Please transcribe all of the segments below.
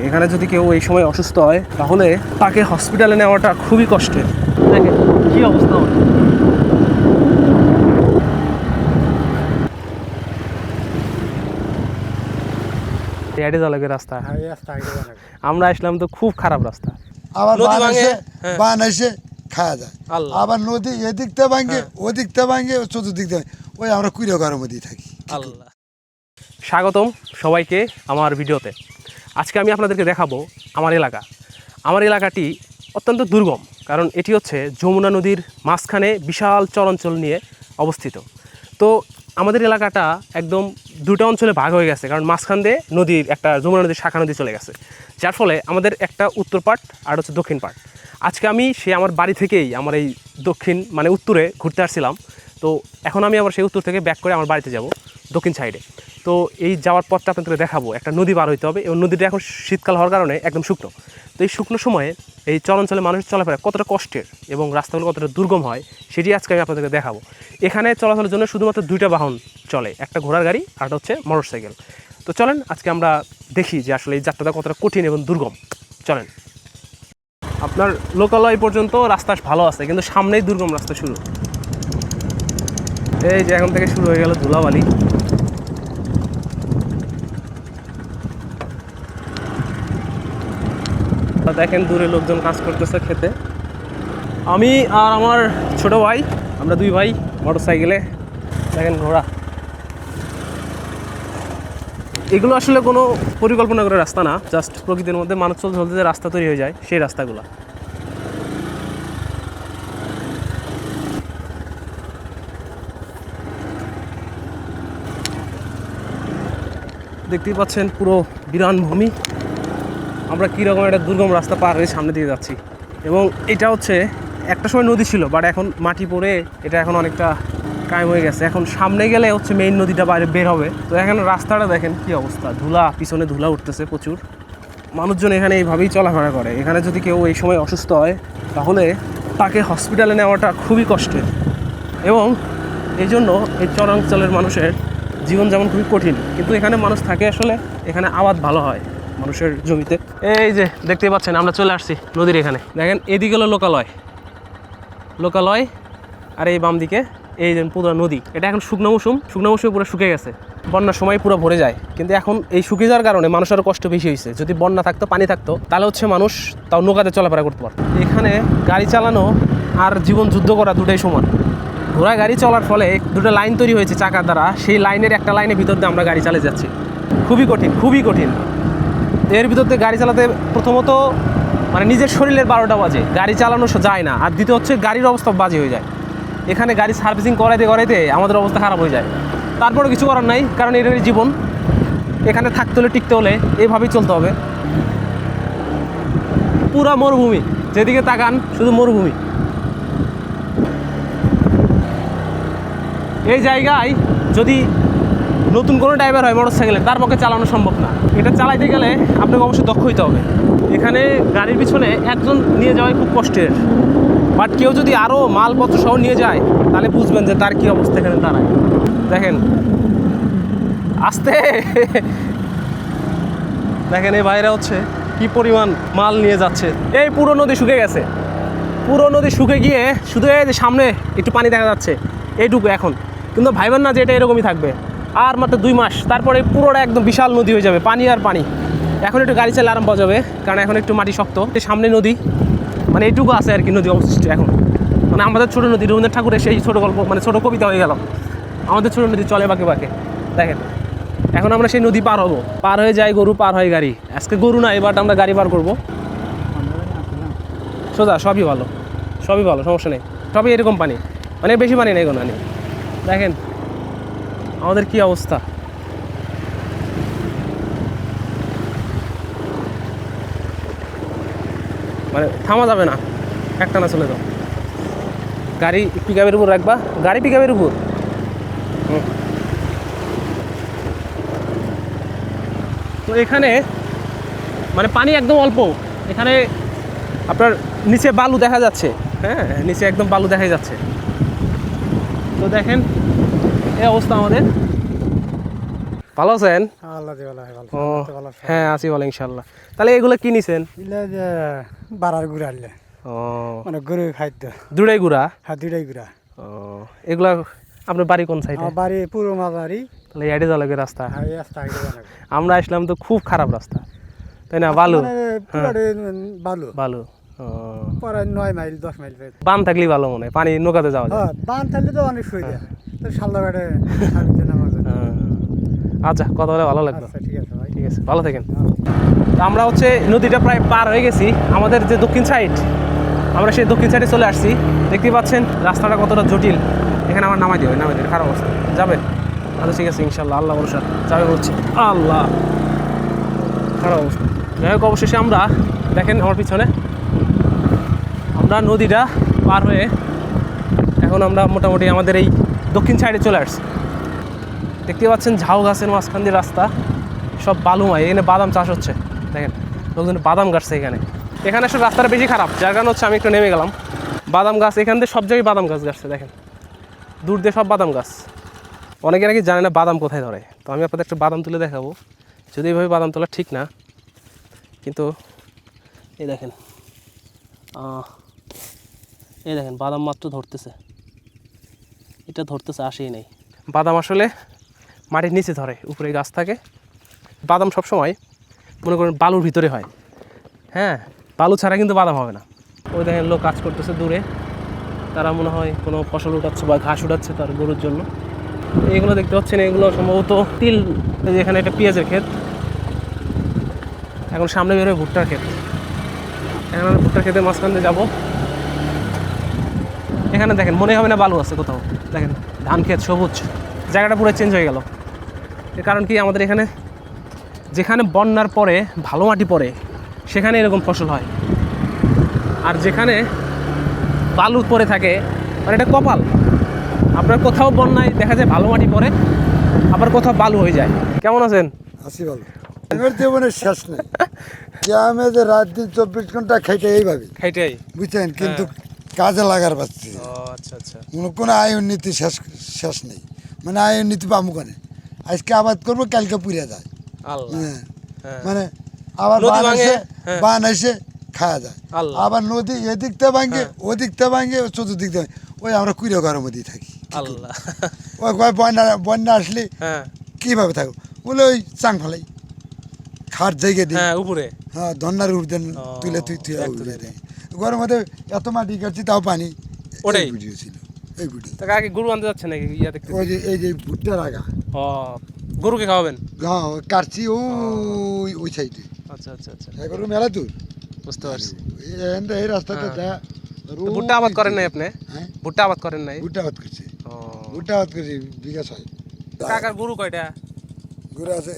এখানে যদি কেউ এই সময় অসুস্থ হয় তাহলে তাকে হসপিটালে নেওয়াটা খুবই কষ্টের। দেখেন কি অবস্থা হয়। রাস্তা আমরা আসলাম তো খুব খারাপ রাস্তা, আবার নদী ভাঙে, বান এসে খাওয়া যায়, আবার নদী এদিকতে ভাঙে ওদিকতে ভাঙে চতুর্দিক দিয়ে, ওই আমরা কুড়িয়ে ঘরের মধ্যেই থাকি। আল্লাহ। স্বাগতম সবাইকে আমার ভিডিওতে। আজকে আমি আপনাদেরকে দেখাবো আমার এলাকা। আমার এলাকাটি অত্যন্ত দুর্গম, কারণ এটি হচ্ছে যমুনা নদীর মাঝখানে বিশাল চরাঞ্চল নিয়ে অবস্থিত। তো আমাদের এলাকাটা একদম দুটো অঞ্চলে ভাগ হয়ে গেছে, কারণ মাঝখান দিয়ে নদীর একটা যমুনা নদীর শাখা নদী চলে গেছে, যার ফলে আমাদের একটা উত্তর পার্ট আর হচ্ছে দক্ষিণ পার্ট। আজকে আমি আমার বাড়ি থেকেই আমার এই দক্ষিণ মানে উত্তরে ঘুরতে আসছিলাম। তো এখন আমি আবার সেই উত্তর থেকে ব্যাক করে আমার বাড়িতে যাব দক্ষিণ সাইডে। তো এই যাওয়ার পথটা আপনাদেরকে দেখাবো। একটা নদী পার হইতে হবে এবং নদীটা এখন শীতকাল হওয়ার কারণে একদম শুকনো। তো এই শুকনো সময়ে এই চলাঞ্চলে মানুষের চলাফেরা কতটা কষ্টের এবং রাস্তাগুলো কতটা দুর্গম হয় সেটি আজকে আমি আপনাদেরকে দেখাবো। এখানে চলাচলের জন্য শুধুমাত্র দুইটা বাহন চলে, একটা ঘোড়ার গাড়ি আর একটা হচ্ছে মোটরসাইকেল। তো চলেন আজকে আমরা দেখি যে আসলে এই যাত্রাটা কতটা কঠিন এবং দুর্গম। চলেন। আপনার লোকালয় পর্যন্ত রাস্তা ভালো আছে, কিন্তু সামনেই দুর্গম রাস্তা শুরু। এই যে এখন থেকে শুরু হয়ে গেল ধুলাবালি। দেখেন দূরে লোকজন কাজ করতেছে খেতে। আমি আর আমার ছোট ভাই, আমরা দুই ভাই মোটরসাইকেলে। দেখেন ঘোড়া। এগুলো আসলে কোনো পরিকল্পনা করে রাস্তা না, জাস্ট প্রকৃতির মধ্যে মানুষ চলতে চলতে যে রাস্তা তৈরি হয়ে যায় সেই রাস্তাগুলো। দেখতেই পাচ্ছেন পুরো বিরান ভূমি। আমরা কীরকম একটা দুর্গম রাস্তা পার হয়ে সামনে দিয়ে যাচ্ছি। এবং এটা হচ্ছে একটা সময় নদী ছিল, বাট এখন মাটি পড়ে এটা এখন অনেকটা কায়েম হয়ে গেছে। এখন সামনে গেলে হচ্ছে মেইন নদীটা বাইরে বের হবে। তো এখানে রাস্তাটা দেখেন কি অবস্থা, ধুলা, পিছনে ধুলা উঠতেছে প্রচুর। মানুষজন এখানে এইভাবেই চলাফেরা করে। এখানে যদি কেউ এই সময় অসুস্থ হয় তাহলে তাকে হসপিটালে নেওয়াটা খুবই কষ্টের, এবং এই জন্য এই চরাঞ্চলের মানুষের জীবনযাপন খুবই কঠিন। কিন্তু এখানে মানুষ থাকে আসলে, এখানে আবাদ ভালো হয় মানুষের জমিতে। এই যে দেখতে পাচ্ছেন আমরা চলে আসছি নদীর এখানে। দেখেন এদিকে হলো লোকালয় আর এই বাম দিকে এই যে পুরো নদী। এটা এখন শুকনো মৌসুমে পুরো শুকিয়ে গেছে, বন্যার সময় পুরো ভরে যায়। কিন্তু এখন এই শুকিয়ে যাওয়ার কারণে মানুষের কষ্ট বেশি হয়েছে। যদি বন্যা থাকতো, পানি থাকতো, তাহলে হচ্ছে মানুষ তাও নৌকাতে চলাফেরা করতে পারত। এখানে গাড়ি চালানো আর জীবন যুদ্ধ করা দুটাই সমান। ঘোড়া গাড়ি চলার ফলে দুটো লাইন তৈরি হয়েছে চাকার দ্বারা, সেই লাইনের একটা লাইনের ভিতর দিয়ে আমরা গাড়ি চালিয়ে যাচ্ছি। খুবই কঠিন। এর ভিতর দিয়ে গাড়ি চালাতে প্রথমত মানে নিজের শরীরের 12টা বাজে, গাড়ি চালানো যায় না। আর দ্বিতীয় হচ্ছে গাড়ির অবস্থা বাজে হয়ে যায়। এখানে গাড়ি সার্ভিসিং করাইতে আমাদের অবস্থা খারাপ হয়ে যায়। তারপরেও কিছু করার নাই, কারণ এটারই জীবন। এখানে থাকতে হলে, টিকতে হলে এইভাবেই চলতে হবে। পুরা মরুভূমি, যেদিকে তাকান শুধু মরুভূমি। এই জায়গায় যদি নতুন কোনো ড্রাইভার হয় মোটরসাইকেলে, তার পক্ষে চালানো সম্ভব না। এটা চালাইতে গেলে আপনাকে অবশ্যই দক্ষ হইতে হবে। এখানে গাড়ির পিছনে একজন নিয়ে যাওয়াই খুব কষ্টের, বাট কেউ যদি আরও মালপত্র সহ নিয়ে যায় তাহলে বুঝবেন যে তার কী অবস্থা এখানে দাঁড়ায়। দেখেন আস্তে দেখেন এই বাইরে হচ্ছে কি পরিমাণ মাল নিয়ে যাচ্ছে। এই পুরো নদী শুকে গেছে, পুরো নদী শুকে গিয়ে শুধু এই যে সামনে একটু পানি দেখা যাচ্ছে এইটুকু এখন। কিন্তু ভাইবেন না যে এটা এরকমই থাকবে। আর মাত্র 2 মাস, তারপরে পুরোটা একদম বিশাল নদী হয়ে যাবে, পানি আর পানি। এখন একটু গাড়ি চালালে আরাম পাওয়া যাবে, কারণ এখন একটু মাটি শক্ত। সামনে নদী মানে এইটুকু আছে আর কি নদী অবশিষ্ট এখন। মানে আমাদের ছোটো নদী, রবীন্দ্রনাথ ঠাকুরের সেই ছোটো গল্প, মানে ছোটো কবিতা হয়ে গেল আমাদের ছোটো নদী চলে বাঁকে বাঁকে। দেখেন এখন আমরা সেই নদী পার হবো, পার হয়ে যাই গরু, পার হয় গাড়ি। আজকে গরু না, এবার আমরা গাড়ি পার করবো সোজা। সবই ভালো, সমস্যা নেই। সবই এরকম পানি, মানে বেশি পানি নেই কোনো নেই। দেখেন আমাদের কি অবস্থা। মানে থামা যাবে না, একটা না চলে যাও। গাড়ি পিকআপের উপর রাখবা, গাড়ি পিকআপের উপর। তো এখানে মানে পানি একদম অল্প। এখানে আপনার নিচে বালু দেখা যাচ্ছে, হ্যাঁ নিচে একদম বালু দেখা যাচ্ছে। তো দেখেন এই অবস্থা আমাদের। ভালো আছেন? আল্লাহ দিয়ে ভালো ভালো ও ভালো হ্যাঁ আছি ভালো ইনশাল্লাহ। তাহলে এগুলো কি নিছেন? ইলে যে বাড়ার গুড়া আনলে ও মানে গরু খাদ্য দুটাই গুড়া? হ্যাঁ দুইটাই গুড়া। ও এগুলা আপনার বাড়ি কোন সাইডে? আমার বাড়ি পূর্ব মাঝারি। তাহলে এডে যাওয়া লাগে রাস্তা? হ্যাঁ এই রাস্তা আগে যাওয়া লাগবে। আমরা আসলাম তো খুব খারাপ রাস্তা, তাই না? বালু মানে পুরাটাই বালু বালু। ও পরে 9 মাইল 10 মাইল পেয়ে। বান থাকলেই ভালো মনে হয়, পানি নৌকাতে যাওয়া যায়। হ্যাঁ বান থাকলে তো অনেক সুবিধা। তো শালদাঘাটে সার্ভিসে নামা যায়। আচ্ছা কথা বলে ভালো লাগলো। আচ্ছা ঠিক আছে ভাই। ঠিক আছে, ভালো থাকেন। তো আমরা হচ্ছে নদীটা প্রায় পার হয়ে গেছি, আমাদের যে দক্ষিণ সাইড, আমরা সেই দক্ষিণ সাইডে চলে আসছি। দেখতেই পাচ্ছেন রাস্তাটা কতটা জটিল। এখানে আমার নামাই দিবে খারাপ অবস্থা যাবে। আচ্ছা ঠিক আছে ইনশাল্লাহ, আল্লাহ ভরসা যাবে বলছি। আল্লাহ খারাপ অবস্থা। যাই হোক অবশেষে আমরা দেখেন আমার পিছনে আমরা নদীটা পার হয়ে এখন আমরা মোটামুটি আমাদের এই দক্ষিণ সাইডে চলে আসছি। দেখতে পাচ্ছেন ঝাউ গাছের মাঝখান দিয়ে রাস্তা, সব বালুময়। এখানে বাদাম চাষ হচ্ছে, দেখেন লোকজন বাদাম গাছছে এখানে। এখানে আসলে রাস্তাটা বেশি খারাপ, যার কারণে হচ্ছে আমি একটু নেমে গেলাম। বাদাম গাছ এখান দিয়ে সব জায়গায় বাদাম গাছ গাছছে, দেখেন দূর দিয়ে সব বাদাম গাছ। অনেকে নাকি জানে না বাদাম কোথায় ধরে, তো আমি আপনাদের একটা বাদাম তুলে দেখাবো। যদি এইভাবে বাদাম তোলা ঠিক না, কিন্তু এই দেখেন বাদাম মাত্র ধরতেছে, এটা ধরতেছে আসেই নাই। বাদাম আসলে মাটির নিচে ধরে, উপরে গাছ থাকে। বাদাম সবসময় মনে করেন বালুর ভিতরে হয়, হ্যাঁ বালু ছাড়া কিন্তু বাদাম হবে না। ওই দেখেন লোক কাজ করতেছে দূরে, তারা মনে হয় কোনো ফসল উঠাচ্ছে বা ঘাস উঠাচ্ছে তার গরুর জন্য। এগুলো দেখতে পাচ্ছেন, এগুলো সম্ভবত তিল। এখানে একটা পেঁয়াজের ক্ষেত, এখন সামনে বেরোয় ভুট্টার ক্ষেত। এখন আমরা ভুট্টার ক্ষেতের মাঝখান দিয়ে যাবো। এখানে দেখেন মনে হবে না বালু আছে কোথাও, দেখেন ধান ক্ষেত সবুজ, জায়গাটা পুরো চেঞ্জ হয়ে গেল। এর কারণ কি, আমাদের এখানে যেখানে বন্যার পরে ভালো মাটি পড়ে সেখানে এরকম ফসল হয়, আর যেখানে বালু পড়ে থাকে মানে এটা কপাল। আপনার কোথাও বন্যায় দেখা যায় ভালো মাটি পড়ে, আবার কোথাও বালু হয়ে যায়। কেমন আছেন? আসি ভালো। আমার জীবনের শেষ নেই, আমি যে রাত দিন 24 ঘন্টা খাইতে এইভাবে খাইটাই বুঝছেন, কিন্তু কাজে লাগার পাচ্ছি ও আচ্ছা আচ্ছা। কোনো আয় উন্নতি শেষ নেই, মানে আয় উন্নতি পাবো কেনে। আজকে আবাদ করবো, কালকে পুড়ে যায়। আল্লাহ মানে আবার নদী বান ভাঙে, এসে হ্যাঁ। বান এসে খাওয়া যায়। আল্লাহ। আবার নদী এদিকতে ভাঙে, ওদিকতে ভাঙে, চতুর্দিক দিয়ে ওই আমরা কুড়িয়ে ঘরের মধ্যেই থাকি। আল্লাহ ওই কয় বন্যা আসলে হ্যাঁ কীভাবে থাকবো বলে ওই চাং ফেলাই খাট জায়গা দিই। হ্যাঁ উপরে হ্যাঁ ধন্যার উঠদেন তুলে তুই উঠে দেয়। ঘরের মধ্যে এত মাটি কাটছি তাও পানি। ওটাই ভিডিও ছিল, এই ভিডিও। তা আগে গরু আনতে যাচ্ছে নাকি ইয়া দেখতে? ওই যে এই যে ভুট্টার আগা, ও গরুকে খাওয়াবেন? হ্যাঁ কাটছি ওই সাইডে। আচ্ছা আচ্ছা আচ্ছা, গরু মেলা দূর, বুঝতে পারছি। এই রাস্তাটা যা তো ভুট্টা আবাদ করেন নাই আপনি? হ্যাঁ ভুট্টা আবাদ করেন নাই? ভুট্টা আবাদ করছে, ও ভুট্টা আবাদ করছি বিঘা 6। কাকার গরু কয়টা? গরু আছে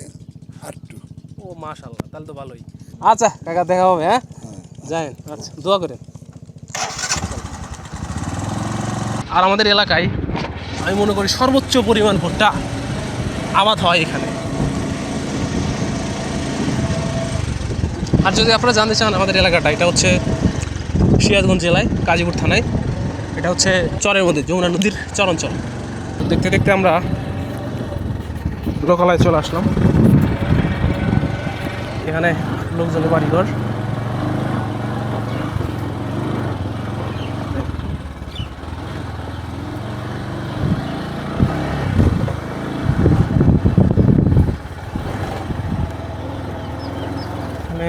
8টো। ও মাশাআল্লাহ, তাহলে তো ভালোই। আচ্ছা কাকা দেখা হবে, হ্যাঁ যাই। আচ্ছা দোয়া করেন। আর আমাদের এলাকায় আমি মনে করি সর্বোচ্চ পরিমাণ ভুট্টা আবাদ হয় এখানে। আর যদি আপনারা জানতে চান আমাদের এলাকাটা, এটা হচ্ছে সিরাজগঞ্জ জেলায় গাজীপুর থানায়। এটা হচ্ছে চরের মধ্যে, যমুনা নদীর চর অঞ্চল। দেখতে দেখতে আমরা লোকালয়ে চলে আসলাম। এখানে লোকজনের বাড়িঘর। এখানে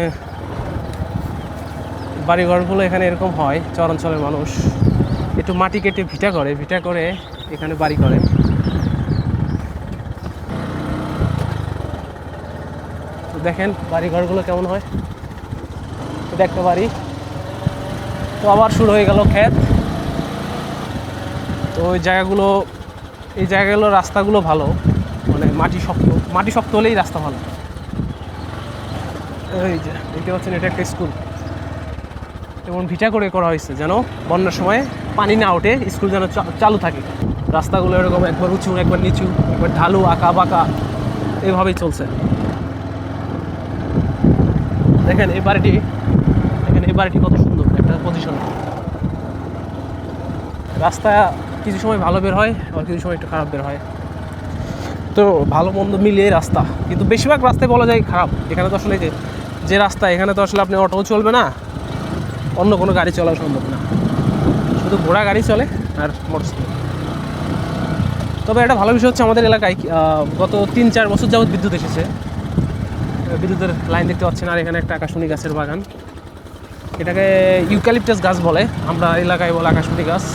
বাড়িঘরগুলো এখানে এরকম হয়, চর অঞ্চলের মানুষ একটু মাটি কেটে ভিটা করে এখানে বাড়ি করে। তো দেখেন বাড়িঘরগুলো কেমন হয়। এটা একটা বাড়ি, তো আবার শুরু হয়ে গেল ক্ষেত। তো ওই জায়গাগুলো, এই জায়গাগুলো রাস্তাগুলো ভালো, মানে মাটি শক্ত হলেই রাস্তা ভালো। এই যে দেখতে পাচ্ছেন, এটা একটা স্কুল, এবং ভিটা করে করা হয়েছে যেন বন্যার সময় পানি না ওঠে, স্কুল যেন চালু থাকে। রাস্তাগুলো এরকম একবার উঁচু একবার নিচু, একবার ঢালু আঁকা বাঁকা, এইভাবেই চলছে। দেখেন এই বাড়িটি কত সুন্দর একটা পজিশন। রাস্তা কিছু সময় ভালো বের হয়, আর কিছু সময় একটু খারাপ বের হয়। তো ভালো মন্দ মিলিয়ে রাস্তা, কিন্তু বেশিরভাগ রাস্তায় বলা যায় খারাপ। এখানে তো আসলে যে রাস্তা, এখানে তো আসলে আপনি অটোও চলবে না, অন্য কোনো গাড়ি চলা সম্ভব না, শুধু ঘোড়া গাড়ি চলে আর মোটরসাইকেল। তবে একটা ভালো বিষয় হচ্ছে আমাদের এলাকায় গত 3-4 বছর যাবত বিদ্যুৎ এসেছে। বিদ্যুতের লাইন দেখতে পাচ্ছেন, আর এখানে একটা আকাশমণি গাছের বাগান, এটাকে ইউক্যালিপটাস গাছ বলে, আমরা এলাকায় বলে আকাশমণি গাছ।